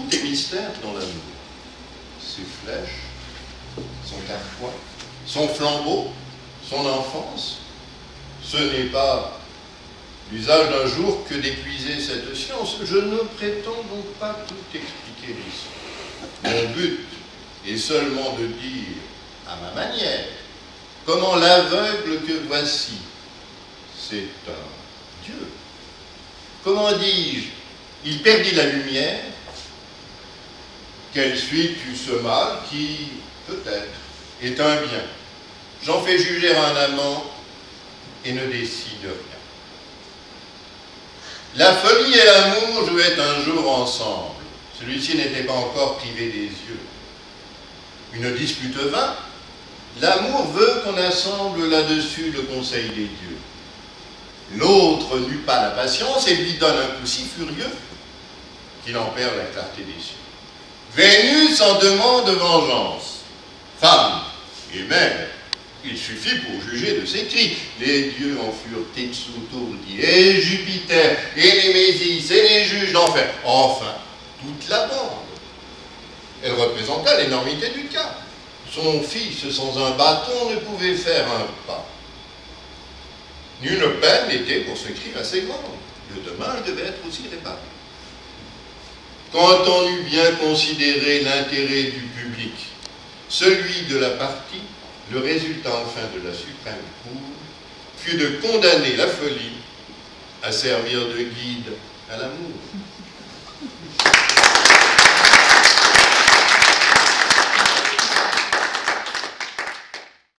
Tout est mystère dans l'amour. Ses flèches, son carquois, son flambeau, son enfance. Ce n'est pas l'usage d'un jour que d'épuiser cette science. Je ne prétends donc pas tout expliquer ici. Mon but est seulement de dire, à ma manière, comment l'aveugle que voici, c'est un Dieu. Comment dis-je, il perdit la lumière. Quelle suite eut ce mal qui, peut-être, est un bien. J'en fais juger un amant et ne décide rien. La folie et l'amour jouaient un jour ensemble. Celui-ci n'était pas encore privé des yeux. Une dispute vint. L'amour veut qu'on assemble là-dessus le conseil des dieux. L'autre n'eut pas la patience et lui donne un coup si furieux qu'il en perd la clarté des cieux. Vénus en demande vengeance. Femme et mère, il suffit pour juger de ses cris. Les dieux en furent exourdis, et Jupiter, et Némésis, et les juges d'enfer. Enfin, toute la bande. Elle représenta l'énormité du cas. Son fils, sans un bâton, ne pouvait faire un pas. Nulle peine n'était pour ce crime assez grande. Le dommage devait être aussi réparé. Quand on eut bien considéré l'intérêt du public, celui de la partie, le résultat enfin de la suprême cour fut de condamner la folie à servir de guide à l'amour.